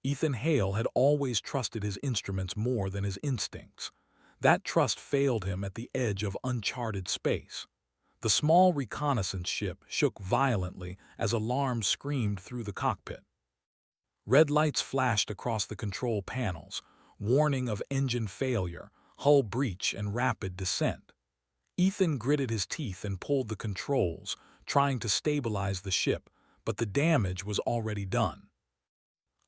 Ethan Hale had always trusted his instruments more than his instincts. That trust failed him at the edge of uncharted space. The small reconnaissance ship shook violently as alarms screamed through the cockpit. Red lights flashed across the control panels, warning of engine failure, hull breach, and rapid descent. Ethan gritted his teeth and pulled the controls, trying to stabilize the ship, but the damage was already done.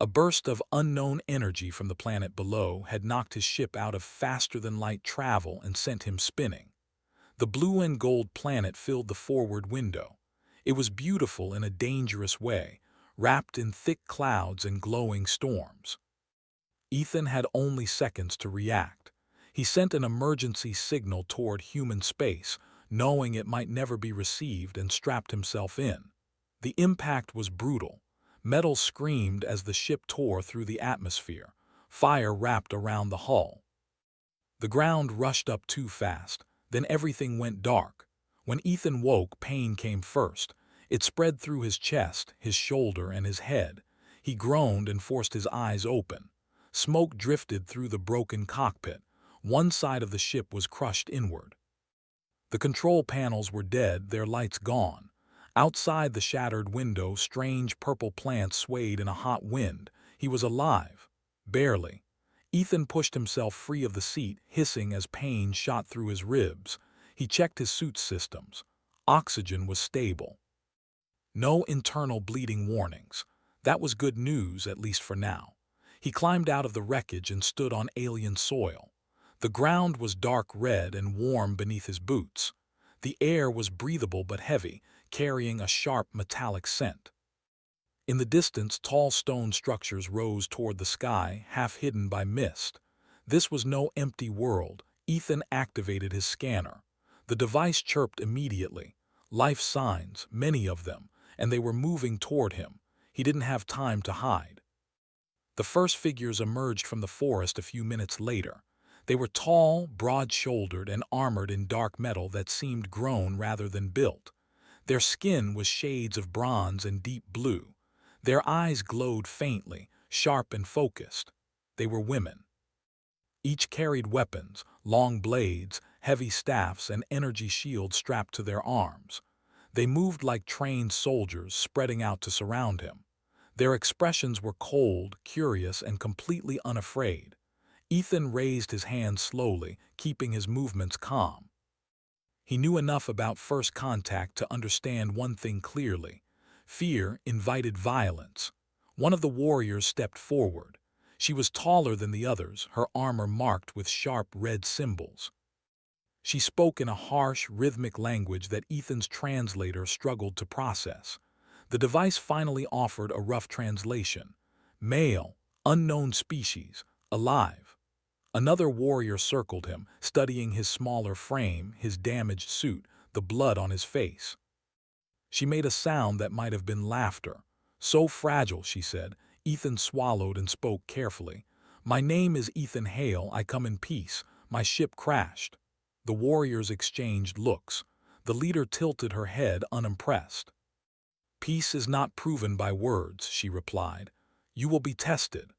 A burst of unknown energy from the planet below had knocked his ship out of faster-than-light travel and sent him spinning. The blue and gold planet filled the forward window. It was beautiful in a dangerous way, wrapped in thick clouds and glowing storms. Ethan had only seconds to react. He sent an emergency signal toward human space, knowing it might never be received, and strapped himself in. The impact was brutal. Metal screamed as the ship tore through the atmosphere. Fire wrapped around the hull. The ground rushed up too fast. Then everything went dark. When Ethan woke, pain came first. It spread through his chest, his shoulder, and his head. He groaned and forced his eyes open. Smoke drifted through the broken cockpit. One side of the ship was crushed inward. The control panels were dead, their lights gone. Outside the shattered window, strange purple plants swayed in a hot wind. He was alive. Barely. Ethan pushed himself free of the seat, hissing as pain shot through his ribs. He checked his suit systems. Oxygen was stable. No internal bleeding warnings. That was good news, at least for now. He climbed out of the wreckage and stood on alien soil. The ground was dark red and warm beneath his boots. The air was breathable but heavy, carrying a sharp metallic scent. In the distance, tall stone structures rose toward the sky, half hidden by mist. This was no empty world. Ethan activated his scanner. The device chirped immediately. Life signs, many of them, and they were moving toward him. He didn't have time to hide. The first figures emerged from the forest a few minutes later. They were tall, broad-shouldered, and armored in dark metal that seemed grown rather than built. Their skin was shades of bronze and deep blue. Their eyes glowed faintly, sharp and focused. They were women. Each carried weapons, long blades, heavy staffs, and energy shields strapped to their arms. They moved like trained soldiers, spreading out to surround him. Their expressions were cold, curious, and completely unafraid. Ethan raised his hand slowly, keeping his movements calm. He knew enough about first contact to understand one thing clearly. Fear invited violence. One of the warriors stepped forward. She was taller than the others, her armor marked with sharp red symbols. She spoke in a harsh, rhythmic language that Ethan's translator struggled to process. The device finally offered a rough translation. Male, unknown species, alive. Another warrior circled him, studying his smaller frame, his damaged suit, the blood on his face. She made a sound that might have been laughter. So fragile, she said. Ethan swallowed and spoke carefully. My name is Ethan Hale. I come in peace. My ship crashed. The warriors exchanged looks. The leader tilted her head, unimpressed. Peace is not proven by words, she replied. You will be tested.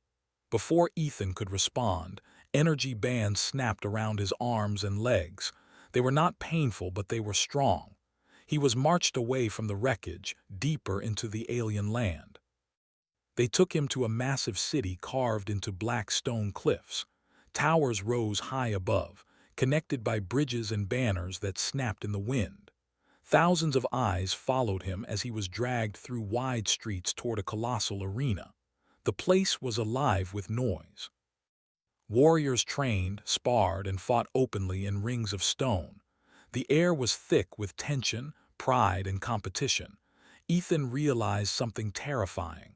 Before Ethan could respond, energy bands snapped around his arms and legs. They were not painful, but they were strong. He was marched away from the wreckage, deeper into the alien land. They took him to a massive city carved into black stone cliffs. Towers rose high above, connected by bridges and banners that snapped in the wind. Thousands of eyes followed him as he was dragged through wide streets toward a colossal arena. The place was alive with noise. Warriors trained, sparred, and fought openly in rings of stone. The air was thick with tension, pride, and competition. Ethan realized something terrifying.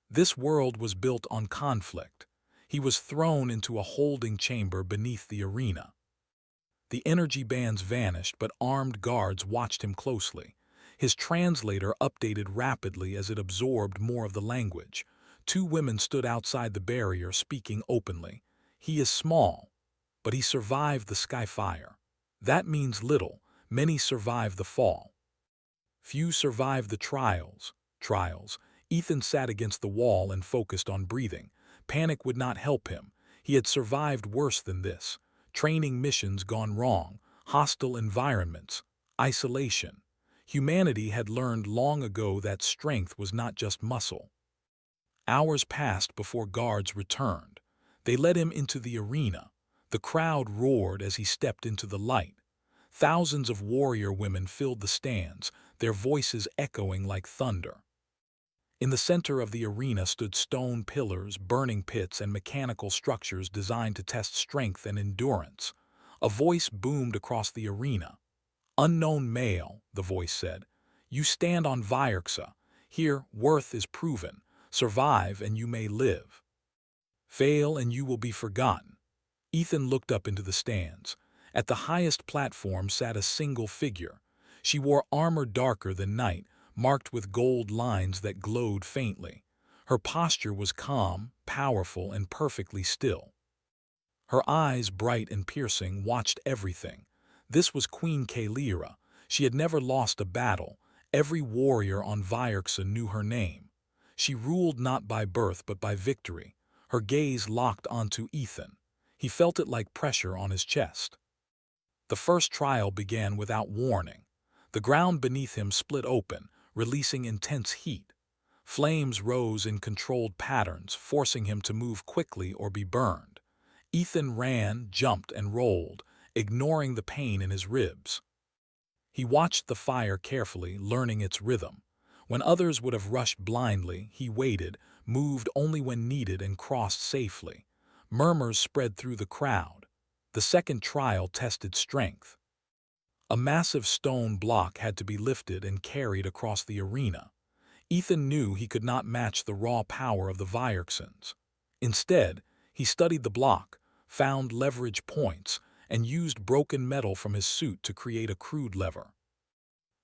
This world was built on conflict. He was thrown into a holding chamber beneath the arena. The energy bands vanished, but armed guards watched him closely. His translator updated rapidly as it absorbed more of the language. Two women stood outside the barrier, speaking openly. He is small, but he survived the sky fire. That means little. Many survive the fall. Few survive the trials. Ethan sat against the wall and focused on breathing. Panic would not help him. He had survived worse than this. Training missions gone wrong, hostile environments, isolation. Humanity had learned long ago that strength was not just muscle. Hours passed before guards returned. They led him into the arena. The crowd roared as he stepped into the light. Thousands of warrior women filled the stands, their voices echoing like thunder. In the center of the arena stood stone pillars, burning pits, and mechanical structures designed to test strength and endurance. A voice boomed across the arena. "Unknown male," the voice said, "you stand on Vierxa. Here, worth is proven. Survive and you may live. Fail and you will be forgotten." Ethan looked up into the stands. At the highest platform sat a single figure. She wore armor darker than night, marked with gold lines that glowed faintly. Her posture was calm, powerful, and perfectly still. Her eyes, bright and piercing, watched everything. This was Queen Kalira. She had never lost a battle. Every warrior on Vierxa knew her name. She ruled not by birth but by victory. Her gaze locked onto Ethan. He felt it like pressure on his chest. The first trial began without warning. The ground beneath him split open, releasing intense heat. Flames rose in controlled patterns, forcing him to move quickly or be burned. Ethan ran, jumped, and rolled, ignoring the pain in his ribs. He watched the fire carefully, learning its rhythm. When others would have rushed blindly, he waited, moved only when needed, and crossed safely. Murmurs spread through the crowd. The second trial tested strength. A massive stone block had to be lifted and carried across the arena. Ethan knew he could not match the raw power of the Vierxans. Instead, he studied the block, found leverage points, and used broken metal from his suit to create a crude lever.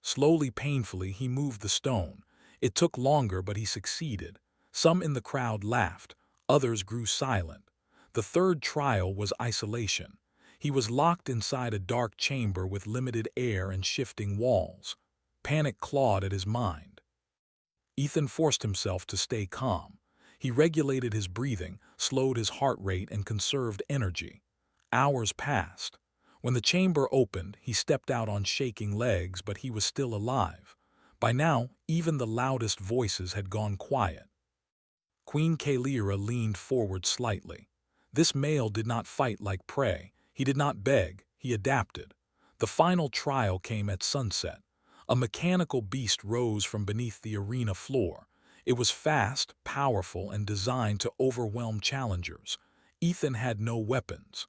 Slowly, painfully, he moved the stone. It took longer, but he succeeded. Some in the crowd laughed, others grew silent. The third trial was isolation. He was locked inside a dark chamber with limited air and shifting walls. Panic clawed at his mind. Ethan forced himself to stay calm. He regulated his breathing, slowed his heart rate, and conserved energy. Hours passed. When the chamber opened, he stepped out on shaking legs, but he was still alive. By now, even the loudest voices had gone quiet. Queen Kalira leaned forward slightly. This male did not fight like prey. He did not beg. He adapted. The final trial came at sunset. A mechanical beast rose from beneath the arena floor. It was fast, powerful, and designed to overwhelm challengers. Ethan had no weapons.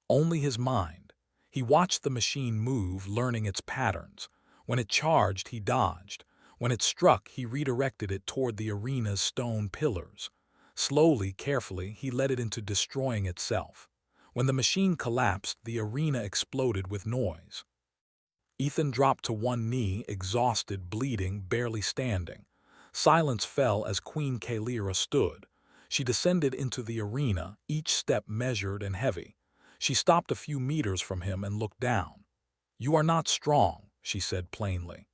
Only his mind. He watched the machine move, learning its patterns. When it charged, he dodged. When it struck, he redirected it toward the arena's stone pillars. Slowly, carefully, he led it into destroying itself. When the machine collapsed, the arena exploded with noise. Ethan dropped to one knee, exhausted, bleeding, barely standing. Silence fell as Queen Kalira stood. She descended into the arena, each step measured and heavy. She stopped a few meters from him and looked down. "You are not strong," she said plainly.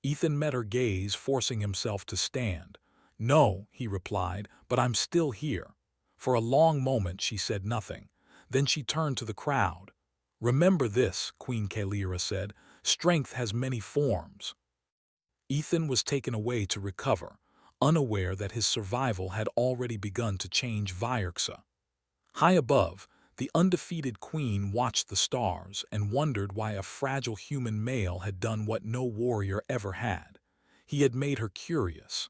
Ethan met her gaze, forcing himself to stand. "No," he replied, "but I'm still here." For a long moment she said nothing. Then she turned to the crowd. "Remember this," Queen Kalira said, "strength has many forms." Ethan was taken away to recover, unaware that his survival had already begun to change Vierxa. High above, the undefeated queen watched the stars and wondered why a fragile human male had done what no warrior ever had. He had made her curious.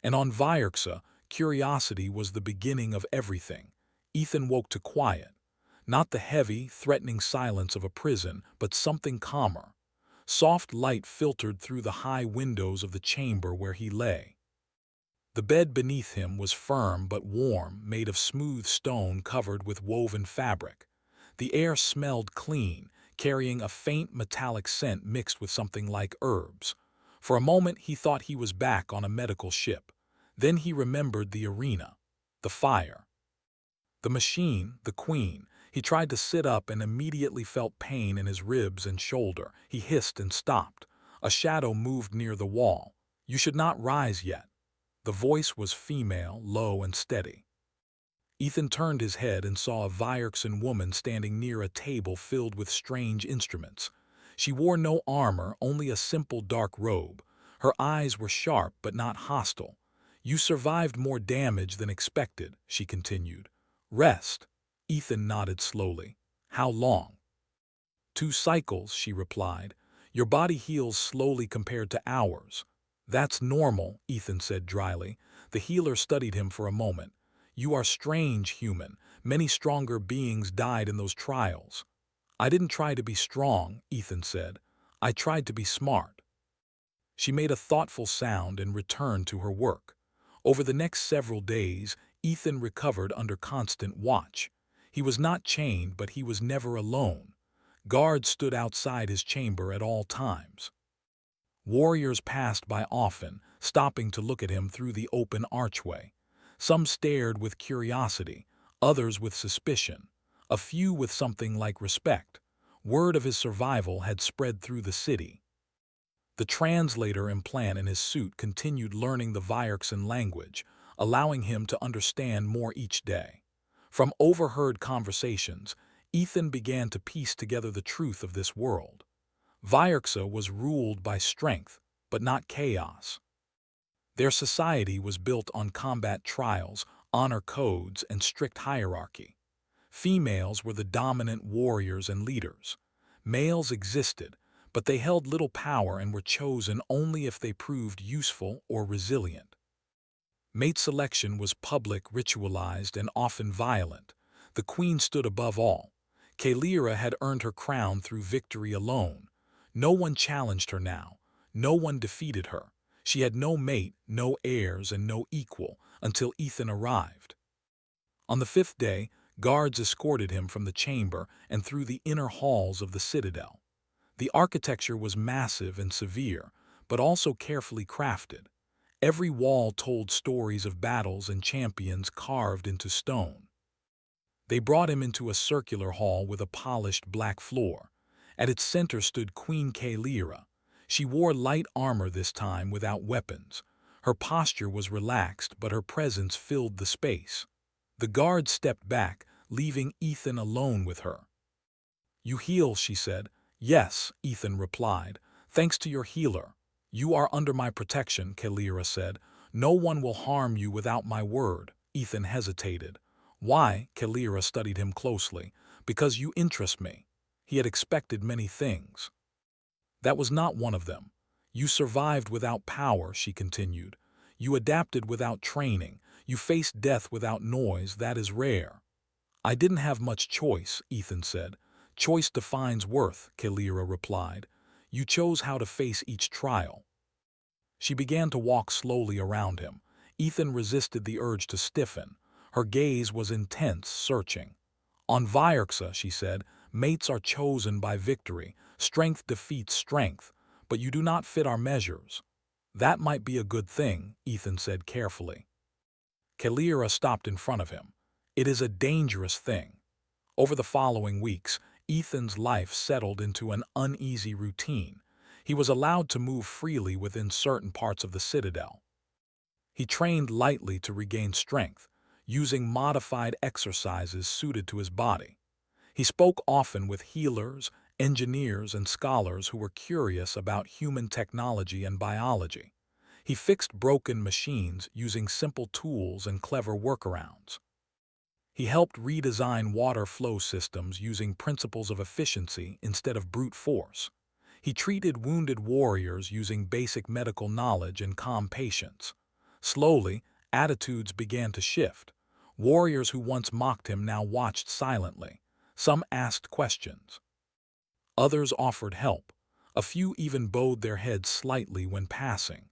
And on Vierxa, curiosity was the beginning of everything. Ethan woke to quiet. Not the heavy, threatening silence of a prison, but something calmer. Soft light filtered through the high windows of the chamber where he lay. The bed beneath him was firm but warm, made of smooth stone covered with woven fabric. The air smelled clean, carrying a faint metallic scent mixed with something like herbs. For a moment he thought he was back on a medical ship. Then he remembered the arena, the fire, the machine, the queen. He tried to sit up and immediately felt pain in his ribs and shoulder. He hissed and stopped. A shadow moved near the wall. "You should not rise yet." The voice was female, low and steady. Ethan turned his head and saw a Vierxan woman standing near a table filled with strange instruments. She wore no armor, only a simple dark robe. Her eyes were sharp but not hostile. "You survived more damage than expected," she continued. "Rest." Ethan nodded slowly. "How long?" "2 cycles," she replied. "Your body heals slowly compared to ours." "That's normal," Ethan said dryly. The healer studied him for a moment. "You are strange, human. Many stronger beings died in those trials." "I didn't try to be strong," Ethan said. "I tried to be smart." She made a thoughtful sound and returned to her work. Over the next several days, Ethan recovered under constant watch. He was not chained, but he was never alone. Guards stood outside his chamber at all times. Warriors passed by often, stopping to look at him through the open archway. Some stared with curiosity, others with suspicion, a few with something like respect. Word of his survival had spread through the city. The translator implant in his suit continued learning the Vierxan language, allowing him to understand more each day. From overheard conversations, Ethan began to piece together the truth of this world. Vierxa was ruled by strength, but not chaos. Their society was built on combat trials, honor codes, and strict hierarchy. Females were the dominant warriors and leaders. Males existed, but they held little power and were chosen only if they proved useful or resilient. Mate selection was public, ritualized, and often violent. The queen stood above all. Kalira had earned her crown through victory alone. No one challenged her now. No one defeated her. She had no mate, no heirs, and no equal until Ethan arrived. On the 5th day, guards escorted him from the chamber and through the inner halls of the citadel. The architecture was massive and severe, but also carefully crafted. Every wall told stories of battles and champions carved into stone. They brought him into a circular hall with a polished black floor. At its center stood Queen Kalira. She wore light armor this time without weapons. Her posture was relaxed, but her presence filled the space. The guard stepped back, leaving Ethan alone with her. "You heal," she said. "Yes," Ethan replied. "Thanks to your healer." "You are under my protection," Kalira said. "No one will harm you without my word." Ethan hesitated. "Why?" Kalira studied him closely. "Because you interest me." He had expected many things. That was not one of them. "You survived without power," she continued. "You adapted without training. You faced death without noise. That is rare." "I didn't have much choice," Ethan said. "Choice defines worth," Kalira replied. "You chose how to face each trial." She began to walk slowly around him. Ethan resisted the urge to stiffen. Her gaze was intense, searching. "On Vierxa," she said, "mates are chosen by victory. Strength defeats strength, but you do not fit our measures." "That might be a good thing," Ethan said carefully. Kalira stopped in front of him. "It is a dangerous thing." Over the following weeks, Ethan's life settled into an uneasy routine. He was allowed to move freely within certain parts of the citadel. He trained lightly to regain strength, using modified exercises suited to his body. He spoke often with healers, engineers, and scholars who were curious about human technology and biology. He fixed broken machines using simple tools and clever workarounds. He helped redesign water flow systems using principles of efficiency instead of brute force. He treated wounded warriors using basic medical knowledge and calm patience. Slowly, attitudes began to shift. Warriors who once mocked him now watched silently. Some asked questions. Others offered help. A few even bowed their heads slightly when passing.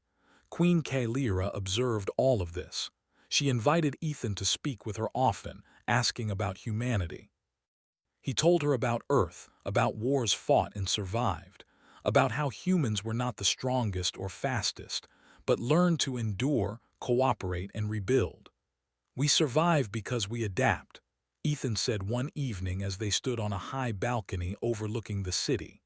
Queen Kalira observed all of this. She invited Ethan to speak with her often, asking about humanity. He told her about Earth, about wars fought and survived, about how humans were not the strongest or fastest, but learned to endure, cooperate, and rebuild. "We survive because we adapt," Ethan said one evening as they stood on a high balcony overlooking the city.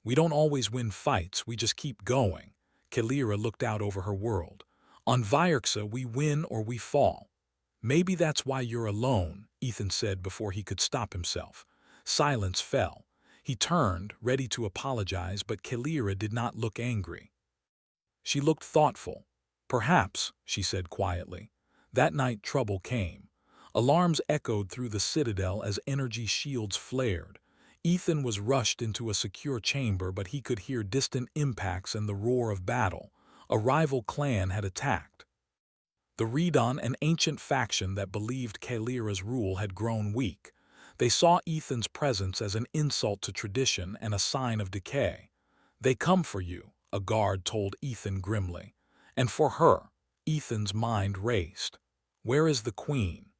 "We don't always win fights, we just keep going." Kalira looked out over her world. On Vierxa, we win or we fall. Maybe that's why you're alone, Ethan said before he could stop himself. Silence fell. He turned, ready to apologize, but Kalira did not look angry. She looked thoughtful. Perhaps, she said quietly. That night trouble came. Alarms echoed through the citadel as energy shields flared. Ethan was rushed into a secure chamber, but he could hear distant impacts and the roar of battle. A rival clan had attacked. The Redon, an ancient faction that believed Kalira's rule, had grown weak. They saw Ethan's presence as an insult to tradition and a sign of decay. "They come for you," a guard told Ethan grimly. "And for her." Ethan's mind raced. "Where is the queen?"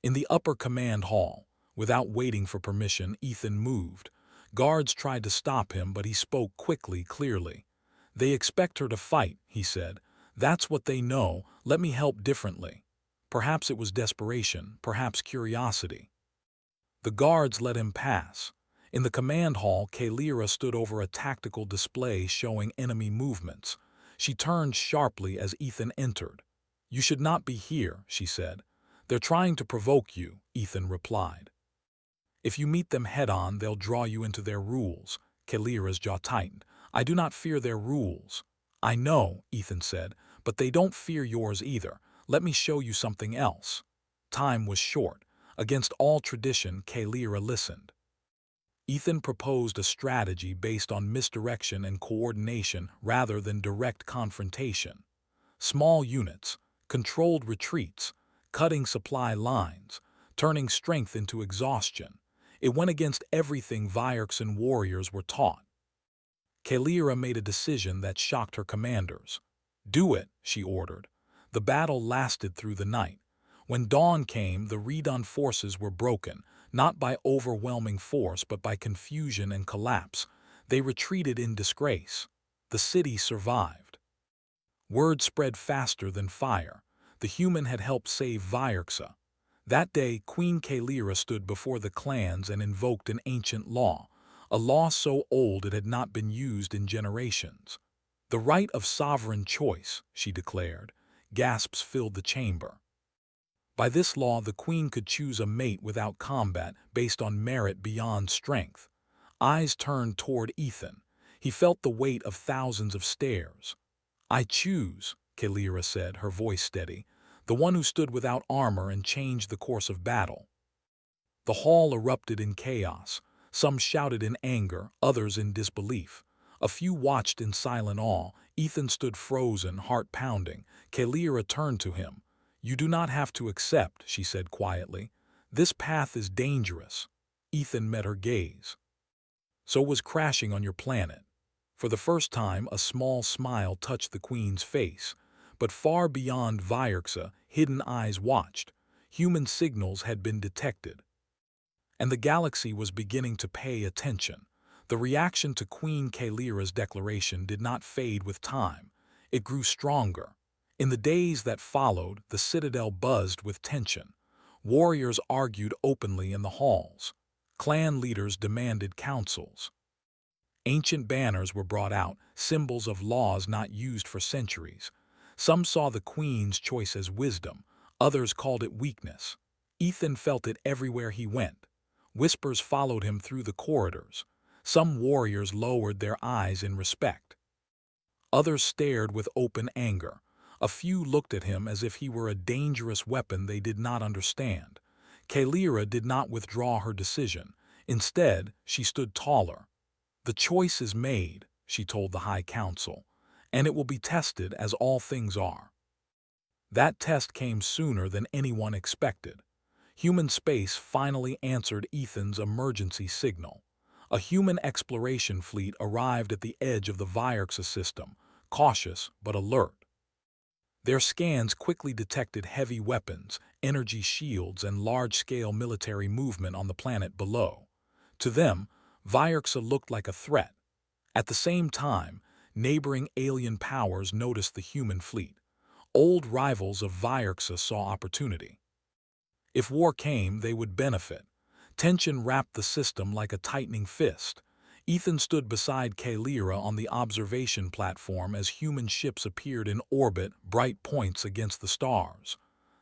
In the upper command hall. Without waiting for permission, Ethan moved. Guards tried to stop him, but he spoke quickly, clearly. "They expect her to fight," he said. "That's what they know. Let me help differently." Perhaps it was desperation, perhaps curiosity. The guards let him pass. In the command hall, Kalira stood over a tactical display showing enemy movements. She turned sharply as Ethan entered. "You should not be here," she said. "They're trying to provoke you," Ethan replied. "If you meet them head-on, they'll draw you into their rules." Kalira's jaw tightened. "I do not fear their rules." "I know," Ethan said, "but they don't fear yours either. Let me show you something else." Time was short. Against all tradition, Kalira listened. Ethan proposed a strategy based on misdirection and coordination rather than direct confrontation. Small units, controlled retreats, cutting supply lines, turning strength into exhaustion. It went against everything Vierxan warriors were taught. Kalira made a decision that shocked her commanders. "Do it," she ordered. The battle lasted through the night. When dawn came, the Redon forces were broken, not by overwhelming force but by confusion and collapse. They retreated in disgrace. The city survived. Word spread faster than fire. The human had helped save Vierxa. That day, Queen Kalira stood before the clans and invoked an ancient law, a law so old it had not been used in generations. "The right of sovereign choice," she declared. Gasps filled the chamber. By this law, the queen could choose a mate without combat, based on merit beyond strength. Eyes turned toward Ethan. He felt the weight of thousands of stares. "I choose," Kalira said, her voice steady, "the one who stood without armor and changed the course of battle." The hall erupted in chaos. Some shouted in anger, others in disbelief. A few watched in silent awe. Ethan stood frozen, heart pounding. Kalira turned to him. "You do not have to accept," she said quietly. "This path is dangerous." Ethan met her gaze. "So was crashing on your planet." For the first time, a small smile touched the queen's face. But far beyond Vierxa, hidden eyes watched. Human signals had been detected. And the galaxy was beginning to pay attention. The reaction to Queen Kalira's declaration did not fade with time. It grew stronger. In the days that followed, the citadel buzzed with tension. Warriors argued openly in the halls. Clan leaders demanded councils. Ancient banners were brought out, symbols of laws not used for centuries. Some saw the queen's choice as wisdom, others called it weakness. Ethan felt it everywhere he went. Whispers followed him through the corridors. Some warriors lowered their eyes in respect. Others stared with open anger. A few looked at him as if he were a dangerous weapon they did not understand. Kalira did not withdraw her decision. Instead, she stood taller. "The choice is made," she told the High Council, "and it will be tested as all things are." That test came sooner than anyone expected. Human space finally answered Ethan's emergency signal. A human exploration fleet arrived at the edge of the Vierxa system, cautious but alert. Their scans quickly detected heavy weapons, energy shields, and large-scale military movement on the planet below. To them, Vierxa looked like a threat. At the same time, neighboring alien powers noticed the human fleet. Old rivals of Vierxa saw opportunity. If war came, they would benefit. Tension wrapped the system like a tightening fist. Ethan stood beside Kalira on the observation platform as human ships appeared in orbit, bright points against the stars.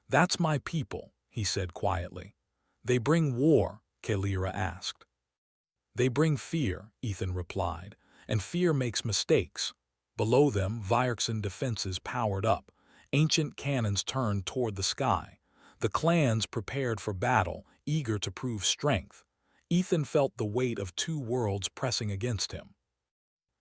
"That's my people," he said quietly. "They bring war?" Kalira asked. "They bring fear," Ethan replied, "and fear makes mistakes." Below them, Vyerkson defenses powered up. Ancient cannons turned toward the sky. The clans prepared for battle, eager to prove strength. Ethan felt the weight of two worlds pressing against him.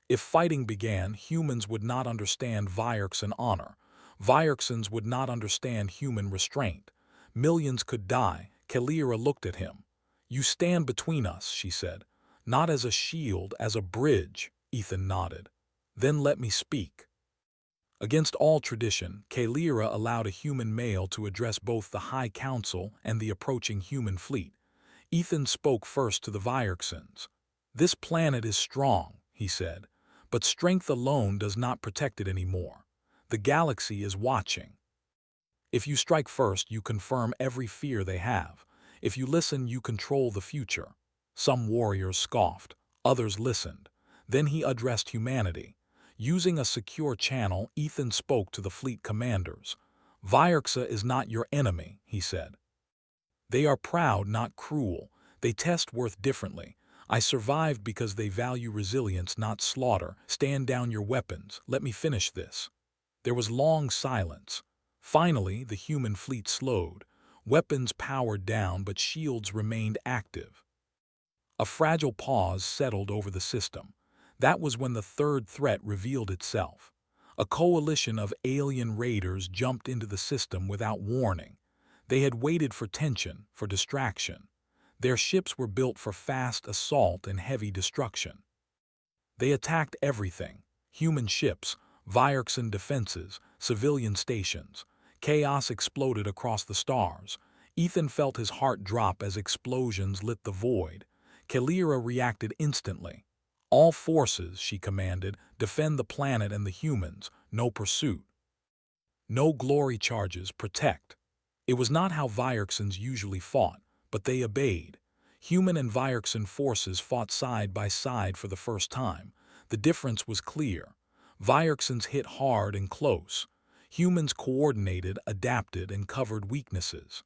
If fighting began, humans would not understand Vyerkson honor. Vyerksons would not understand human restraint. Millions could die. Kalira looked at him. "You stand between us," she said. "Not as a shield, as a bridge." Ethan nodded. "Then let me speak." Against all tradition, Kalira allowed a human male to address both the High Council and the approaching human fleet. Ethan spoke first to the Vyerksons. "This planet is strong," he said, "but strength alone does not protect it anymore. The galaxy is watching. If you strike first, you confirm every fear they have. If you listen, you control the future." Some warriors scoffed, others listened. Then he addressed humanity. Using a secure channel, Ethan spoke to the fleet commanders. "Vyerksa is not your enemy," he said. "They are proud, not cruel. They test worth differently. I survived because they value resilience, not slaughter. Stand down your weapons. Let me finish this." There was long silence. Finally, the human fleet slowed. Weapons powered down, but shields remained active. A fragile pause settled over the system. That was when the third threat revealed itself. A coalition of alien raiders jumped into the system without warning. They had waited for tension, for distraction. Their ships were built for fast assault and heavy destruction. They attacked everything: human ships, Vyerkson defenses, civilian stations. Chaos exploded across the stars. Ethan felt his heart drop as explosions lit the void. Kalira reacted instantly. "All forces," she commanded, "defend the planet and the humans. No pursuit. No glory charges, protect." It was not how Vyerksons usually fought, but they obeyed. Human and Vyerkson forces fought side by side for the first time. The difference was clear. Vyerksons hit hard and close. Humans coordinated, adapted, and covered weaknesses.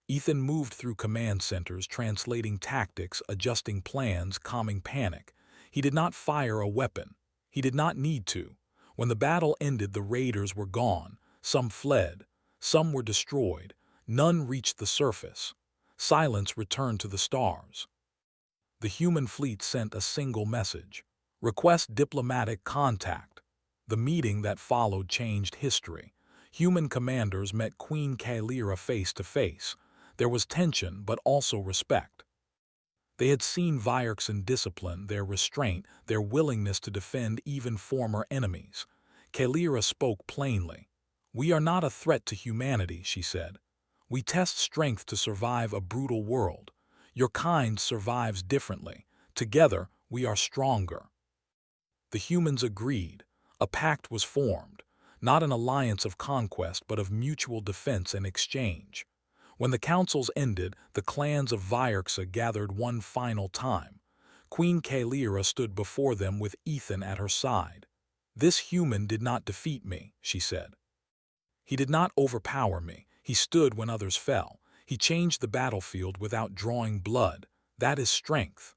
Ethan moved through command centers, translating tactics, adjusting plans, calming panic. He did not fire a weapon. He did not need to. When the battle ended, the raiders were gone. Some fled. Some were destroyed. None reached the surface. Silence returned to the stars. The human fleet sent a single message: "Request diplomatic contact." The meeting that followed changed history. Human commanders met Queen Kalira face to face. There was tension, but also respect. They had seen Vyerkson discipline, their restraint, their willingness to defend even former enemies. Kalira spoke plainly. "We are not a threat to humanity," she said. "We test strength to survive a brutal world. Your kind survives differently. Together, we are stronger." The humans agreed. A pact was formed, not an alliance of conquest, but of mutual defense and exchange. When the councils ended, the clans of Vyerksa gathered one final time. Queen Kalira stood before them with Ethan at her side. "This human did not defeat me," she said. "He did not overpower me. He stood when others fell. He changed the battlefield without drawing blood. That is strength."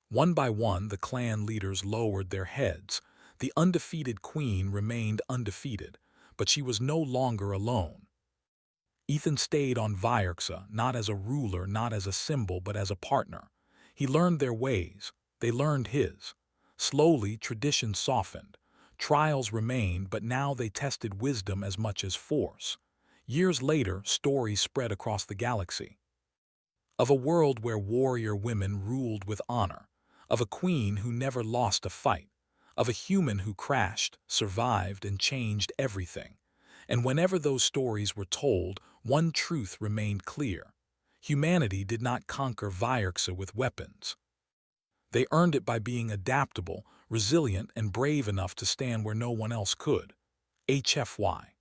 One by one, the clan leaders lowered their heads. The undefeated queen remained undefeated, but she was no longer alone. Ethan stayed on Vyerksa, not as a ruler, not as a symbol, but as a partner. He learned their ways. They learned his. Slowly, tradition softened. Trials remained, but now they tested wisdom as much as force. Years later, stories spread across the galaxy. Of a world where warrior women ruled with honor. Of a queen who never lost a fight. Of a human who crashed, survived, and changed everything. And whenever those stories were told, one truth remained clear: humanity did not conquer Vyerksa with weapons. They earned it by being adaptable, resilient, and brave enough to stand where no one else could. HFY.